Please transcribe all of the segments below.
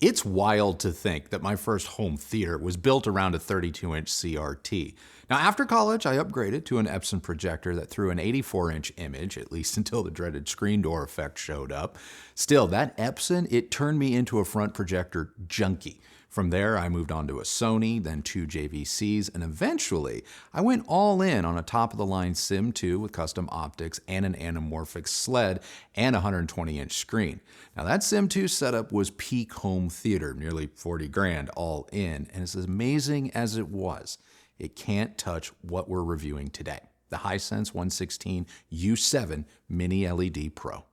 It's wild to think that my first home theater was built around a 32-inch CRT. Now, after college, I upgraded to an Epson projector that threw an 84-inch image, at least until the dreaded screen door effect showed up. Still, that Epson, it turned me into a front projector junkie. From there, I moved on to a Sony, then 2 JVCs, and eventually, I went all in on a top-of-the-line Sim 2 with custom optics and an anamorphic sled and a 120-inch screen. Now, that Sim 2 setup was peak home theater, nearly 40 grand all in, and as amazing as it was, it can't touch what we're reviewing today, the Hisense 116U7 Mini LED Pro.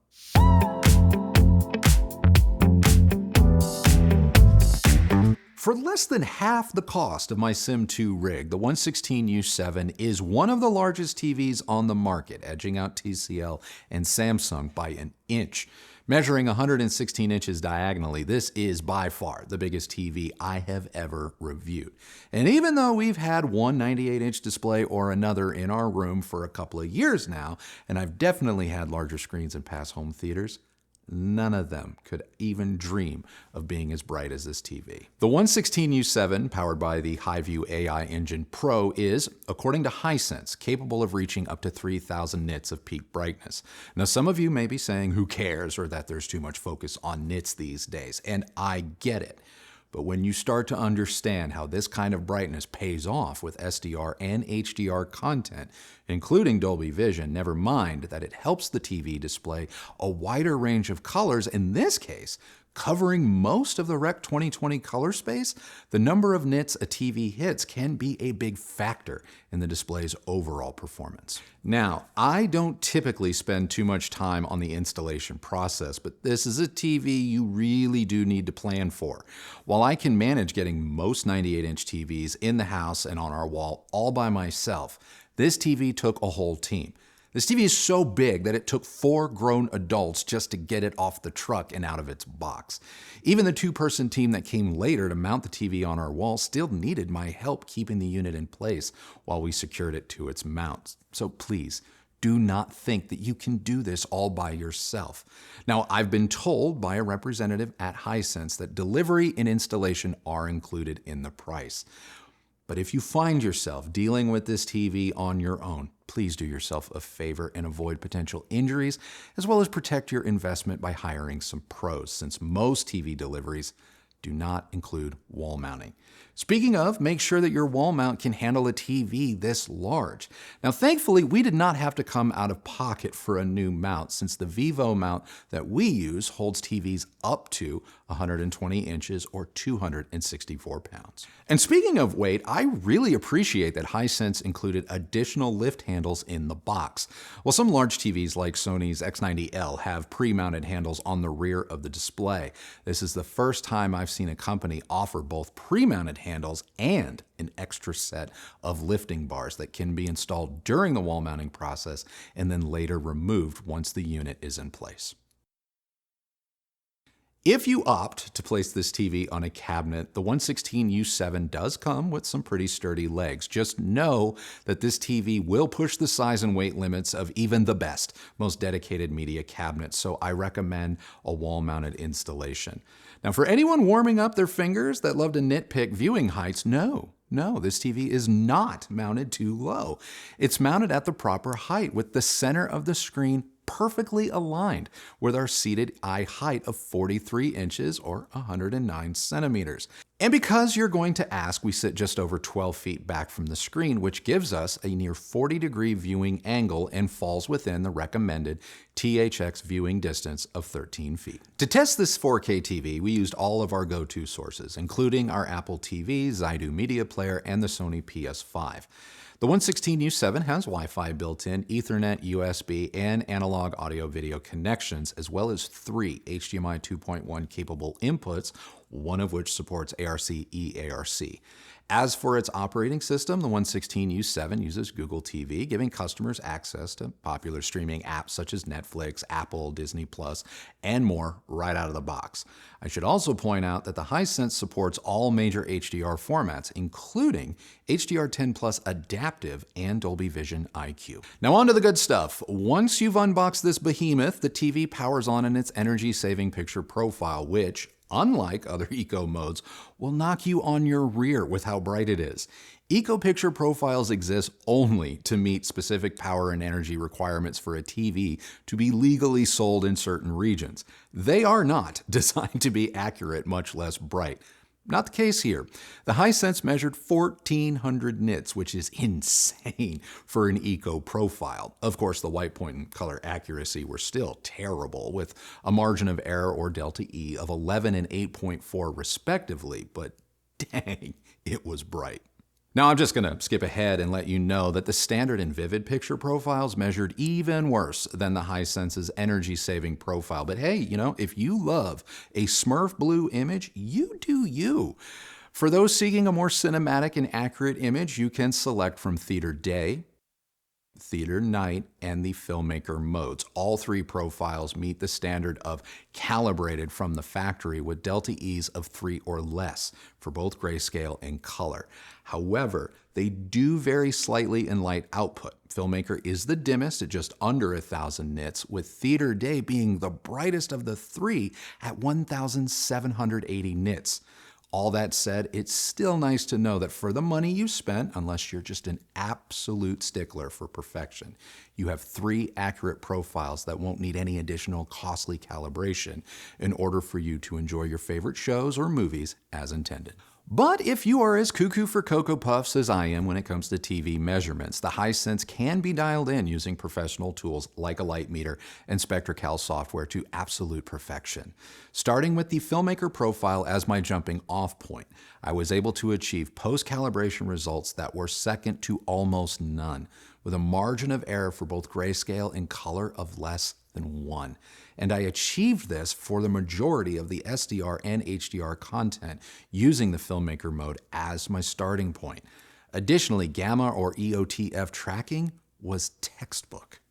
For less than half the cost of my Sim 2 rig, the 116U7 is one of the largest TVs on the market, edging out TCL and Samsung by an inch. Measuring 116 inches diagonally, this is by far the biggest TV I have ever reviewed. And even though we've had one 98-inch display or another in our room for a couple of years now, and I've definitely had larger screens in past home theaters, none of them could even dream of being as bright as this TV. The 116U7, powered by the HiView AI Engine Pro, is, according to Hisense, capable of reaching up to 3,000 nits of peak brightness. Now, some of you may be saying, who cares, or that there's too much focus on nits these days, and I get it. But when you start to understand how this kind of brightness pays off with SDR and HDR content, including Dolby Vision, never mind that it helps the TV display a wider range of colors, in this case, covering most of the Rec 2020 color space, the number of nits a TV hits can be a big factor in the display's overall performance. Now, I don't typically spend too much time on the installation process, but this is a TV you really do need to plan for. While I can manage getting most 98-inch TVs in the house and on our wall all by myself, this TV took a whole team. This TV is so big that it took 4 grown adults just to get it off the truck and out of its box. Even the 2-person team that came later to mount the TV on our wall still needed my help keeping the unit in place while we secured it to its mount. So please, do not think that you can do this all by yourself. Now, I've been told by a representative at Hisense that delivery and installation are included in the price. But if you find yourself dealing with this TV on your own, please do yourself a favor and avoid potential injuries, as well as protect your investment by hiring some pros, since most TV deliveries do not include wall mounting. Speaking of, make sure that your wall mount can handle a TV this large. Now, thankfully, we did not have to come out of pocket for a new mount, since the Vivo mount that we use holds TVs up to 120 inches or 264 pounds. And speaking of weight, I really appreciate that Hisense included additional lift handles in the box. While some large TVs like Sony's X90L have pre-mounted handles on the rear of the display, this is the first time I've seen a company offer both pre-mounted handles and an extra set of lifting bars that can be installed during the wall mounting process and then later removed once the unit is in place. If you opt to place this TV on a cabinet, the 116U7 does come with some pretty sturdy legs. Just know that this TV will push the size and weight limits of even the best, most dedicated media cabinets, so I recommend a wall-mounted installation. Now, for anyone warming up their fingers that love to nitpick viewing heights, no, this TV is not mounted too low. It's mounted at the proper height with the center of the screen perfectly aligned with our seated eye height of 43 inches or 109 centimeters. And because you're going to ask, we sit just over 12 feet back from the screen, which gives us a near 40-degree viewing angle and falls within the recommended THX viewing distance of 13 feet. To test this 4K TV, we used all of our go-to sources, including our Apple TV, Xidu Media Player, and the Sony PS5. The 116U7 has Wi-Fi built in, Ethernet, USB, and analog audio-video connections, as well as 3 HDMI 2.1 capable inputs, one of which supports ARC-eARC. As for its operating system, the 116U7 uses Google TV, giving customers access to popular streaming apps such as Netflix, Apple, Disney+, and more right out of the box. I should also point out that the Hisense supports all major HDR formats, including HDR10+ Adaptive and Dolby Vision IQ. Now on to the good stuff. Once you've unboxed this behemoth, the TV powers on in its energy-saving picture profile, which, unlike other eco modes, will knock you on your rear with how bright it is. Eco picture profiles exist only to meet specific power and energy requirements for a TV to be legally sold in certain regions. They are not designed to be accurate, much less bright. Not the case here. The Hisense measured 1,400 nits, which is insane for an eco profile. Of course, the white point and color accuracy were still terrible, with a margin of error or delta E of 11 and 8.4 respectively, but dang, it was bright. Now, I'm just going to skip ahead and let you know that the standard and vivid picture profiles measured even worse than the Hisense's energy-saving profile. But hey, if you love a Smurf blue image, you do you. For those seeking a more cinematic and accurate image, you can select from Theater Day, Theater Night, and the Filmmaker modes. All three profiles meet the standard of calibrated from the factory with delta E's of 3 or less for both grayscale and color. However, they do vary slightly in light output. Filmmaker is the dimmest at just under 1,000 nits, with Theater Day being the brightest of the three at 1,780 nits. All that said, it's still nice to know that for the money you spent, unless you're just an absolute stickler for perfection, you have three accurate profiles that won't need any additional costly calibration in order for you to enjoy your favorite shows or movies as intended. But if you are as cuckoo for Cocoa Puffs as I am when it comes to TV measurements, the Hisense can be dialed in using professional tools like a light meter and SpectraCal software to absolute perfection. Starting with the Filmmaker profile as my jumping off point, I was able to achieve post-calibration results that were second to almost none, with a margin of error for both grayscale and color of less than 1. And I achieved this for the majority of the SDR and HDR content using the Filmmaker mode as my starting point. Additionally, gamma or EOTF tracking was textbook.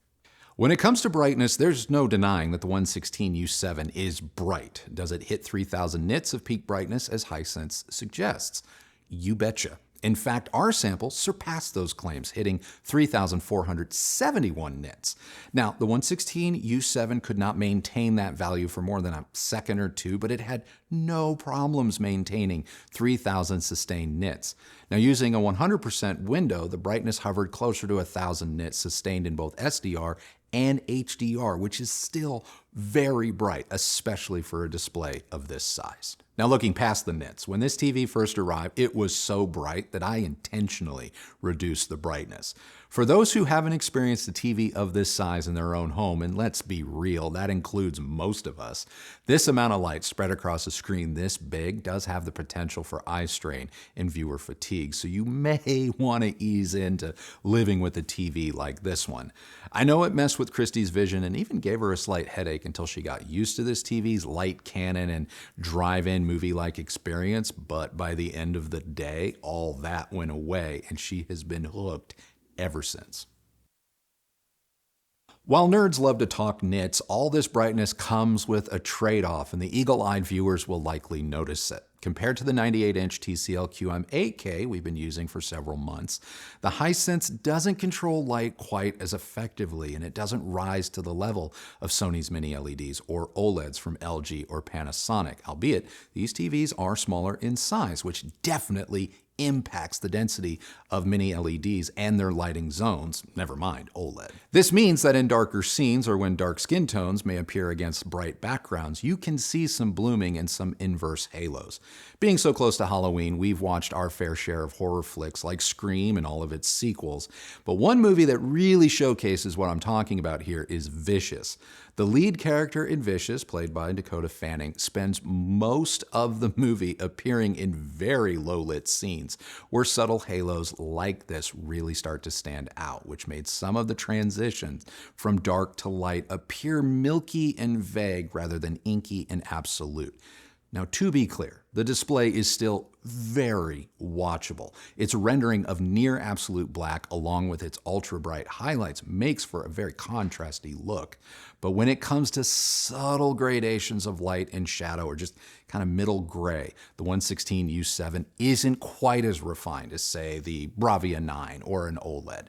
When it comes to brightness, there's no denying that the 116U7 is bright. Does it hit 3,000 nits of peak brightness as Hisense suggests? You betcha. In fact, our sample surpassed those claims, hitting 3,471 nits. Now, the 116U7 could not maintain that value for more than a second or two, but it had no problems maintaining 3,000 sustained nits. Now, using a 100% window, the brightness hovered closer to 1,000 nits sustained in both SDR and HDR, which is still very bright, especially for a display of this size. Now, looking past the nits, when this TV first arrived, it was so bright that I intentionally reduced the brightness. For those who haven't experienced a TV of this size in their own home, and let's be real, that includes most of us, this amount of light spread across a screen this big does have the potential for eye strain and viewer fatigue, so you may want to ease into living with a TV like this one. I know it messed with Christy's vision and even gave her a slight headache until she got used to this TV's light cannon and drive-in movie-like experience, but by the end of the day, all that went away and she has been hooked ever since. While nerds love to talk nits, all this brightness comes with a trade-off, and the eagle-eyed viewers will likely notice it. Compared to the 98-inch TCL QM8K we've been using for several months, the Hisense doesn't control light quite as effectively, and it doesn't rise to the level of Sony's mini LEDs or OLEDs from LG or Panasonic, albeit these TVs are smaller in size, which definitely impacts the density of mini LEDs and their lighting zones, never mind OLED. This means that in darker scenes or when dark skin tones may appear against bright backgrounds, you can see some blooming and some inverse halos. Being so close to Halloween, we've watched our fair share of horror flicks like Scream and all of its sequels, but one movie that really showcases what I'm talking about here is Vicious. The lead character in Vicious, played by Dakota Fanning, spends most of the movie appearing in very low-lit scenes, where subtle halos like this really start to stand out, which made some of the transitions from dark to light appear milky and vague rather than inky and absolute. Now, to be clear, the display is still very watchable. Its rendering of near absolute black along with its ultra bright highlights makes for a very contrasty look. But when it comes to subtle gradations of light and shadow or just kind of middle gray, the 116U7 isn't quite as refined as, say, the Bravia 9 or an OLED.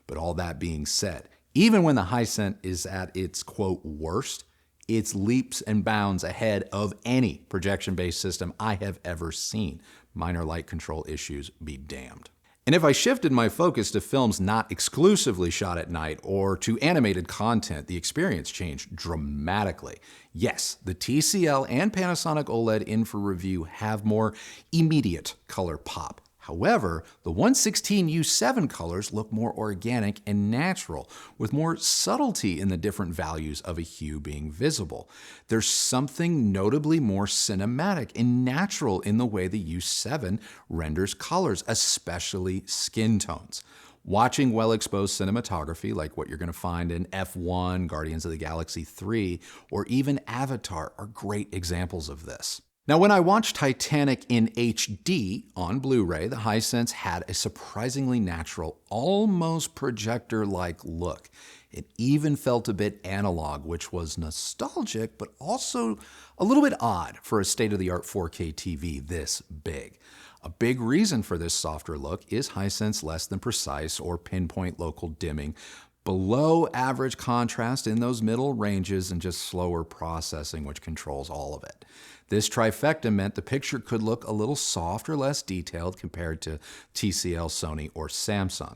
But all that being said, even when the Hisense is at its, quote, worst, It's leaps and bounds ahead of any projection-based system I have ever seen. Minor light control issues be damned. And if I shifted my focus to films not exclusively shot at night or to animated content, the experience changed dramatically. Yes, the TCL and Panasonic OLED in for review have more immediate color pop. However, the 116U7 colors look more organic and natural, with more subtlety in the different values of a hue being visible. There's something notably more cinematic and natural in the way the U7 renders colors, especially skin tones. Watching well-exposed cinematography like what you're going to find in F1, Guardians of the Galaxy 3, or even Avatar are great examples of this. Now, when I watched Titanic in HD on Blu-ray, the Hisense had a surprisingly natural, almost projector-like look. It even felt a bit analog, which was nostalgic, but also a little bit odd for a state-of-the-art 4K TV this big. A big reason for this softer look is Hisense less than precise or pinpoint local dimming, below average contrast in those middle ranges, and just slower processing, which controls all of it. This trifecta meant the picture could look a little soft or less detailed compared to TCL, Sony, or Samsung.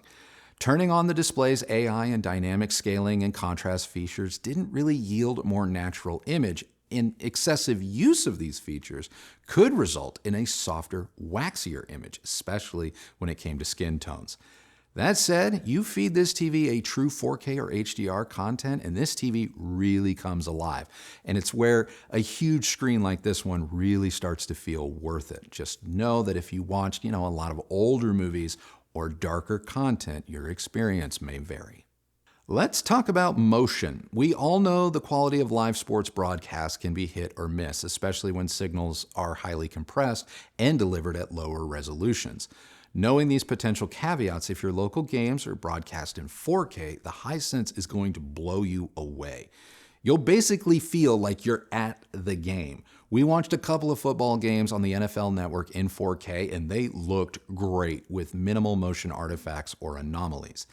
Turning on the display's AI and dynamic scaling and contrast features didn't really yield a more natural image, and excessive use of these features could result in a softer, waxier image, especially when it came to skin tones. That said, you feed this TV a true 4K or HDR content, and this TV really comes alive. And it's where a huge screen like this one really starts to feel worth it. Just know that if you watched, a lot of older movies or darker content, your experience may vary. Let's talk about motion. We all know the quality of live sports broadcasts can be hit or miss, especially when signals are highly compressed and delivered at lower resolutions. Knowing these potential caveats, if your local games are broadcast in 4K, the Hisense is going to blow you away. You'll basically feel like you're at the game. We watched a couple of football games on the NFL Network in 4K, and they looked great with minimal motion artifacts or anomalies.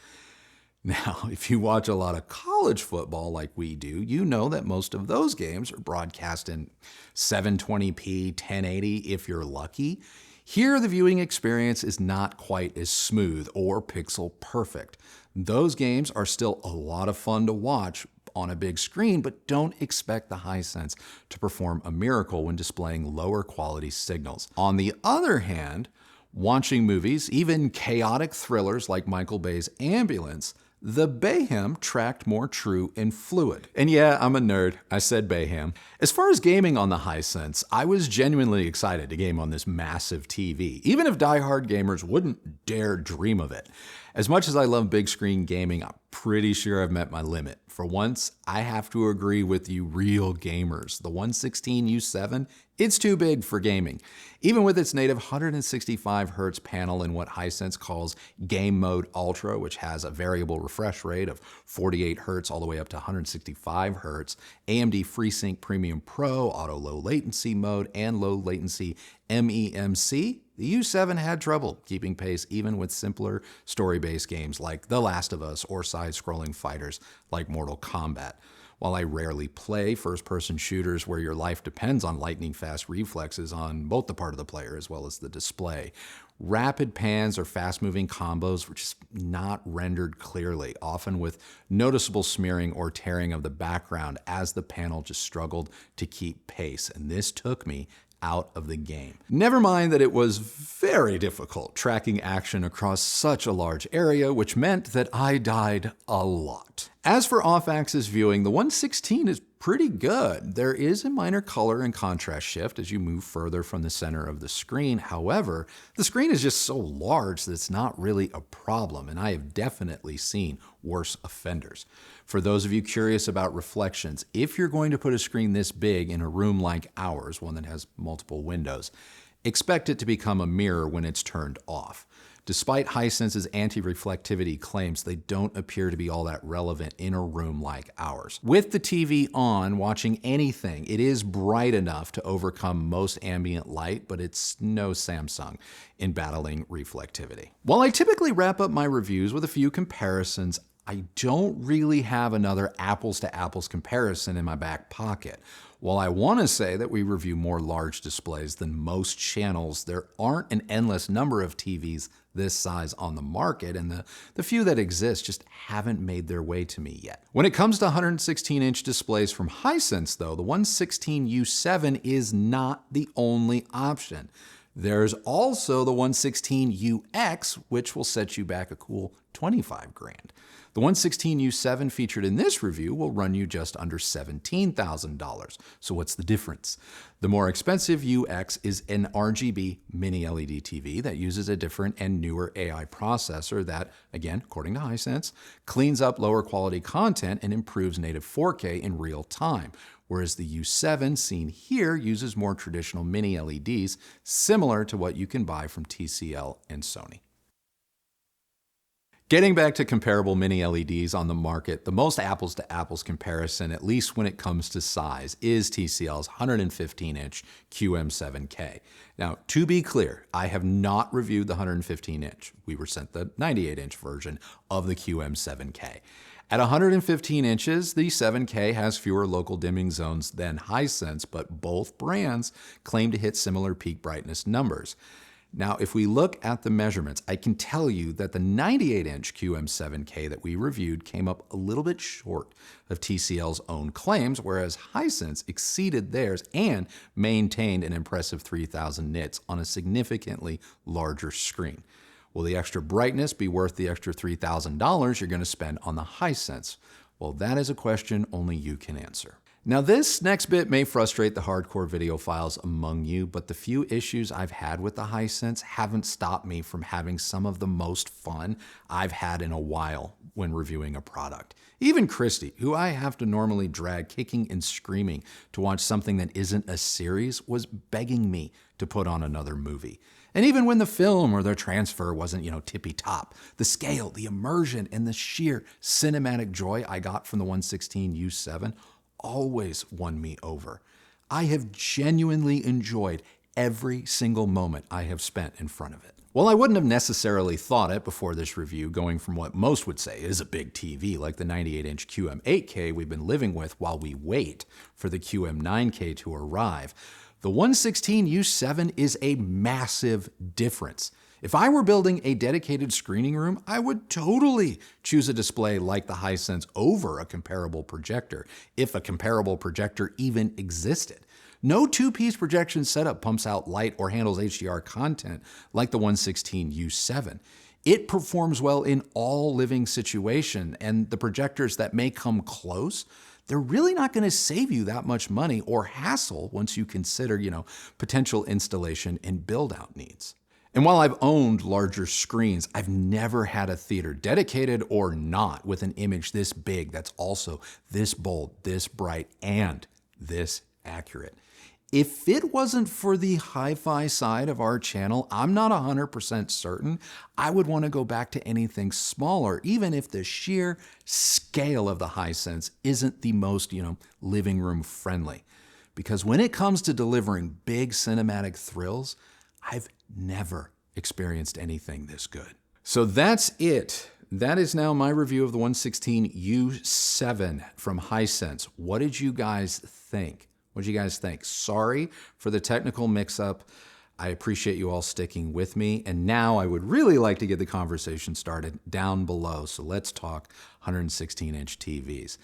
Now, if you watch a lot of college football like we do, you know that most of those games are broadcast in 720p, 1080 if you're lucky. Here, the viewing experience is not quite as smooth or pixel perfect. Those games are still a lot of fun to watch on a big screen, but don't expect the Hisense to perform a miracle when displaying lower quality signals. On the other hand, watching movies, even chaotic thrillers like Michael Bay's Ambulance, the Bayhem tracked more true and fluid. And yeah, I'm a nerd. I said Bayhem. As far as gaming on the Hisense, I was genuinely excited to game on this massive TV, even if diehard gamers wouldn't dare dream of it. As much as I love big screen gaming, I'm pretty sure I've met my limit. For once, I have to agree with you real gamers. The 116U7, it's too big for gaming. Even with its native 165Hz panel in what Hisense calls Game Mode Ultra, which has a variable refresh rate of 48Hz all the way up to 165Hz, AMD FreeSync Premium Pro, Auto Low Latency Mode, and Low Latency MEMC, the U7 had trouble keeping pace even with simpler story-based games like The Last of Us or side-scrolling fighters like Mortal Kombat. While I rarely play first-person shooters where your life depends on lightning-fast reflexes on both the part of the player as well as the display, rapid pans or fast-moving combos were just not rendered clearly, often with noticeable smearing or tearing of the background as the panel just struggled to keep pace, and this took me out of the game. Never mind that it was very difficult tracking action across such a large area, which meant that I died a lot. As for off-axis viewing, the 116 is pretty good. There is a minor color and contrast shift as you move further from the center of the screen. However, the screen is just so large that it's not really a problem, and I have definitely seen worse offenders. For those of you curious about reflections, if you're going to put a screen this big in a room like ours, one that has multiple windows, expect it to become a mirror when it's turned off. Despite Hisense's anti-reflectivity claims, they don't appear to be all that relevant in a room like ours. With the TV on, watching anything, it is bright enough to overcome most ambient light, but it's no Samsung in battling reflectivity. While I typically wrap up my reviews with a few comparisons, I don't really have another apples to apples comparison in my back pocket. While I want to say that we review more large displays than most channels, there aren't an endless number of TVs this size on the market, and the few that exist just haven't made their way to me yet. When it comes to 116-inch displays from Hisense, though, the 116U7 is not the only option. There's also the 116UX, which will set you back a cool 25 grand. The 116U7 featured in this review will run you just under $17,000. So what's the difference? The more expensive UX is an RGB mini LED TV that uses a different and newer AI processor that, again, according to Hisense, cleans up lower quality content and improves native 4K in real time. Whereas the U7 seen here uses more traditional mini LEDs, similar to what you can buy from TCL and Sony. Getting back to comparable mini LEDs on the market, the most apples to apples comparison, at least when it comes to size, is TCL's 115-inch QM7K. Now, to be clear, I have not reviewed the 115-inch. We were sent the 98-inch version of the QM7K. At 115 inches, the 7K has fewer local dimming zones than Hisense, but both brands claim to hit similar peak brightness numbers. Now, if we look at the measurements, I can tell you that the 98-inch QM7K that we reviewed came up a little bit short of TCL's own claims, whereas Hisense exceeded theirs and maintained an impressive 3,000 nits on a significantly larger screen. Will the extra brightness be worth the extra $3,000 you're going to spend on the Hisense? Well, that is a question only you can answer. Now, this next bit may frustrate the hardcore videophiles among you, but the few issues I've had with the Hisense haven't stopped me from having some of the most fun I've had in a while when reviewing a product. Even Christy, who I have to normally drag kicking and screaming to watch something that isn't a series, was begging me to put on another movie. And even when the film or the transfer wasn't, tippy top, the scale, the immersion, and the sheer cinematic joy I got from the 116U7 always won me over. I have genuinely enjoyed every single moment I have spent in front of it. While I wouldn't have necessarily thought it before this review, going from what most would say is a big TV like the 98-inch QM8K we've been living with while we wait for the QM9K to arrive, the 116U7 is a massive difference. If I were building a dedicated screening room, I would totally choose a display like the Hisense over a comparable projector, if a comparable projector even existed. No two-piece projection setup pumps out light or handles HDR content like the 116U7. It performs well in all living situations, and the projectors that may come close, they're really not going to save you that much money or hassle once you consider, potential installation and build-out needs. And while I've owned larger screens, I've never had a theater, dedicated or not, with an image this big that's also this bold, this bright, and this accurate. If it wasn't for the hi-fi side of our channel, I'm not 100% certain I would want to go back to anything smaller, even if the sheer scale of the Hisense isn't the most, living room friendly. Because when it comes to delivering big cinematic thrills, I've never experienced anything this good. So that's it. That is now my review of the 116U7 from Hisense. What did you guys think? What did you guys think? Sorry for the technical mix-up. I appreciate you all sticking with me. And now I would really like to get the conversation started down below. So let's talk 116-inch TVs.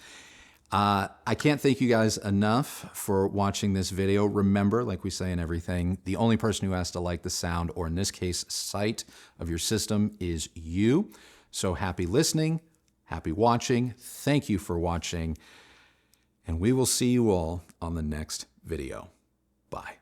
I can't thank you guys enough for watching this video. Remember, like we say in everything, the only person who has to like the sound, or in this case, sight of your system, is you. So happy listening, happy watching. Thank you for watching. And we will see you all on the next video. Bye.